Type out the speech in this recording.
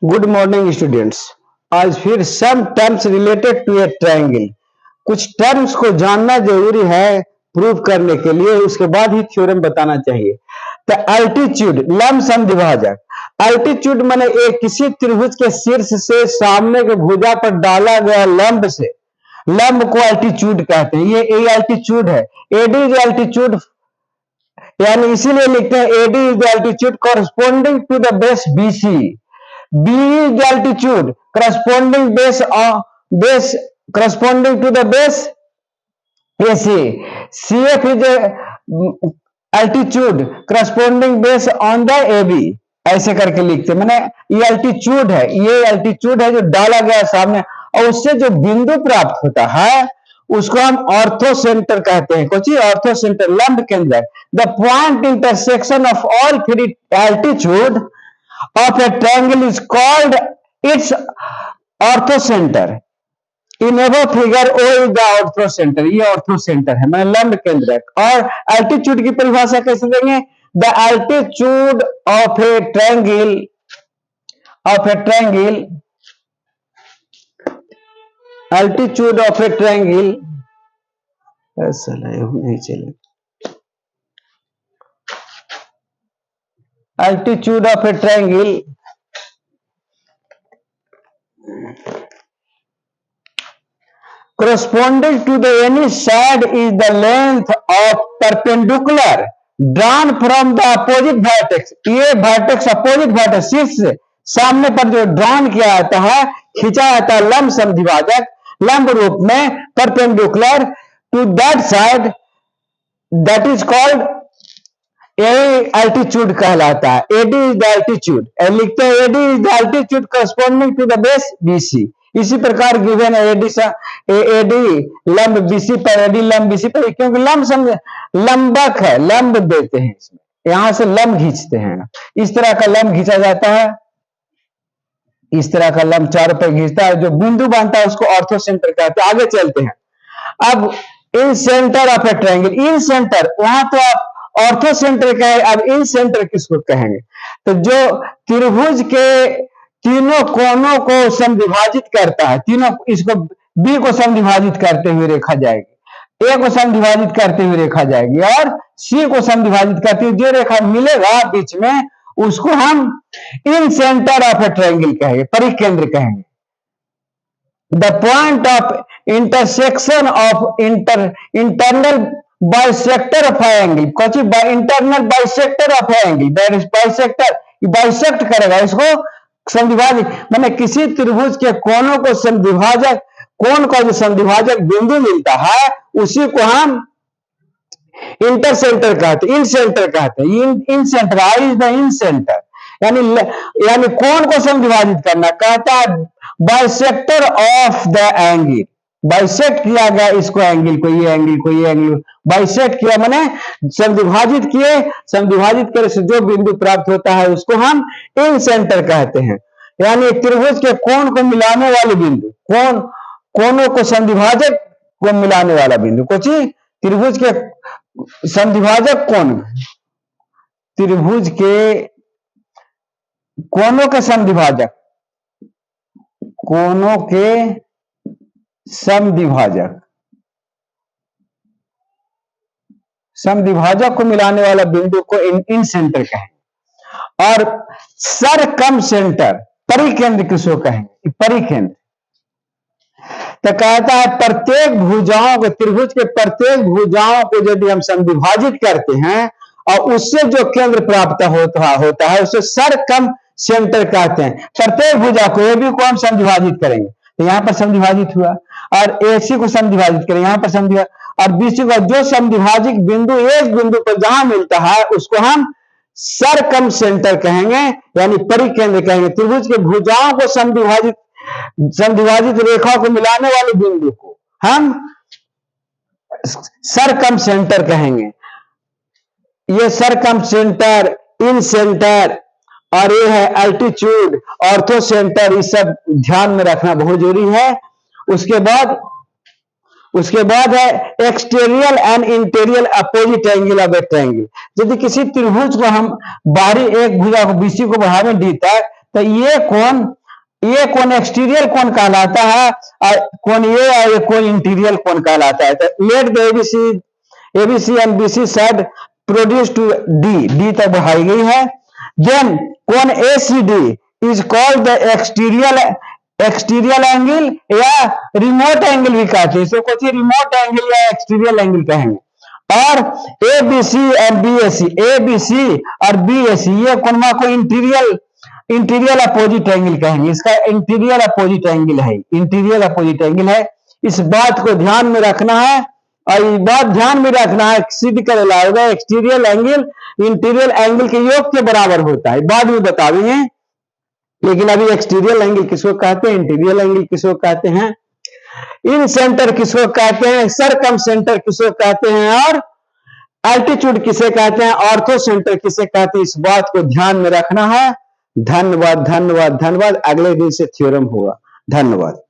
Good morning students. आज फिर some terms related to a triangle. कुछ टर्म्स को जानना जरूरी है प्रूव करने के लिए, उसके बाद ही थ्योरम बताना चाहिए। तो अल्टीट्यूड लंब समद्विभाजक। अल्टीट्यूड माने एक किसी त्रिभुज के शीर्ष से सामने के भुजा पर डाला गया लंब से, लंब को अल्टीट्यूड कहते हैं। ये अल्टीट्यूड है। एडी इज अल्टीट्यूड, यानी इसीलिए लिखते हैं AD is the altitude corresponding to the base BC. B is the altitude corresponding to the base AC. CF is the altitude corresponding base on the AB. ऐसे करके लिखते हैं। मैंने ये अल्टीट्यूड है, ये अल्टीट्यूड है जो डाला गया सामने, और उससे जो बिंदु प्राप्त होता है उसको हम ऑर्थो सेंटर कहते हैं। कुछ ऑर्थो सेंटर लंब केंद्र। The point intersection of all three altitude of a triangle is called its orthocenter. In above figure O is the orthocenter. ये orthocenter है, मतलब लंब केंद्र। और altitude की परिभाषा कैसे देंगे? The altitude of a triangle ऐसा नहीं चले। Altitude of a triangle corresponding to the any side is the length of perpendicular drawn from the opposite vertex. ये vertex opposite vertex शीर्ष से सामने पर जो ड्रॉन किया जाता है, खींचा जाता है लंब समद्विभाजक लंब रूप में perpendicular to that side, that is called यही अल्टीट्यूड कहलाता है। एडी इज द अल्टीट्यूड, लिखते हैं AD is the altitude corresponding to the base BC. इसी प्रकार गिवन है एडी लंब बीसी पर, एडी लंब बीसी पर, क्योंकि लंब लंबक है, लंब देते हैं इसमें, यहां से लंब खींचते हैं। इस तरह का लंब खींचा जाता है, इस तरह का लंब चारों पर खींचता है, जो बिंदु बनता है उसको ऑर्थो सेंटर कहते हैं। आगे चलते हैं। अब incentre of a triangle, incentre, वहां तो आप ऑर्थो सेंटर का है, अब इन सेंटर किसको कहेंगे? तो जो त्रिभुज के तीनों कोनों को समद्विभाजित करता है, तीनों, इसको बी को समद्विभाजित करते हुए रेखा जाएगी, ए को समद्विभाजित करते हुए रेखा जाएगी, और सी को समद्विभाजित करते हुए जो रेखा मिलेगा बीच में उसको हम incentre of a triangle कहेंगे, परिकेंद्र कहेंगे। The point of intersection of internal bisector of angle, कौन internal bisector of angle, that is bisector, bisect करेगा इसको समद्विभाजक, माने किसी त्रिभुज के कोनों को समद्विभाजक, कोण का जो समद्विभाजक बिंदु मिलता है उसी को हम इंटरसेंटर कहते हैं, इन सेंटर कहते हैं। Incentre, I is the incentre, यानी कोण को समद्विभाजित करना, कहता है bisector of the angle. Bisect किया गया इसको, एंगल को, ये एंगल को, ये एंगल बाइसेक्ट किया, माने समद्विभाजित किए, समद्विभाजित करे से जो बिंदु प्राप्त होता है उसको हम इन सेंटर कहते हैं। यानी त्रिभुज के कोण को मिलाने वाले बिंदु, कोणों को समद्विभाजक को मिलाने वाला बिंदु, कुछ त्रिभुज के समद्विभाजक कोण, त्रिभुज के कोणों के समद्विभाजक, कोणों के समद्विभाजक को मिलाने वाला बिंदु को इन सेंटर कहेंगे। और सरकम सेंटर, परिकेंद्र किसको कहेंगे? परिकेंद्र। तो कहता है प्रत्येक भुजाओं को, त्रिभुज के प्रत्येक भुजाओं को यदि हम समद्विभाजित करते हैं और उससे जो केंद्र प्राप्त होता है उसे सरकम सेंटर कहते हैं। प्रत्येक भुजा को, ए बी को हम समद्विभाजित करेंगे तो यहां पर समद्विभाजित हुआ, और एसी को समद्विभाजित करें यहां पर समद्विभाजित, और बीसी का जो समद्विभाजक बिंदु एक बिंदु पर जहां मिलता है उसको हम सरकम सेंटर कहेंगे, यानी परिकेंद्र कहेंगे। त्रिभुज के भुजाओं को समद्विभाजित रेखा को मिलाने वाले बिंदु को हम सरकम सेंटर कहेंगे। ये सरकम सेंटर, इन सेंटर, और ये है अल्टीट्यूड, ऑर्थो सेंटर, ये सब ध्यान में रखना बहुत जरूरी है। उसके बाद है exterior and interior opposite angle of a triangle. यदि किसी त्रिभुज को हम बाहरी एक भुजा को बीसी को बढ़ावे देता है तो ये कोण एक्सटीरियर कोण कहलाता है, कोण ये और ये कोण इंटीरियर कोण कहलाता है। तो let the ABC and BC side produce to D तक बढ़ाई गई है। देन कोण ACD is called the exterior angle या रिमोट एंगल भी कहते हैं, इसको कुछ रिमोट एंगल या एक्सटीरियर एंगल कहेंगे। और एबीसी और बीएसी और बीएसी ये कोणों को इंटीरियर अपोजिट एंगल कहेंगे। इसका इंटीरियर अपोजिट एंगल है। इस बात को ध्यान में रखना है और ये बात ध्यान में रखना है, सिद्ध कर लाएगा एक्सटीरियर एंगल इंटीरियर एंगल के योग के बराबर होता है, बाद में बताएंगे। लेकिन अभी एक्सटीरियर एंगल किसको कहते हैं, इंटीरियर एंगल किसको कहते हैं, इन सेंटर किसको कहते हैं, सरकम सेंटर किसको कहते हैं और एल्टीट्यूड किसे कहते हैं, ऑर्थो सेंटर किसे कहते हैं। इस बात को ध्यान में रखना है। धन्यवाद। अगले दिन से थ्योरम होगा। धन्यवाद।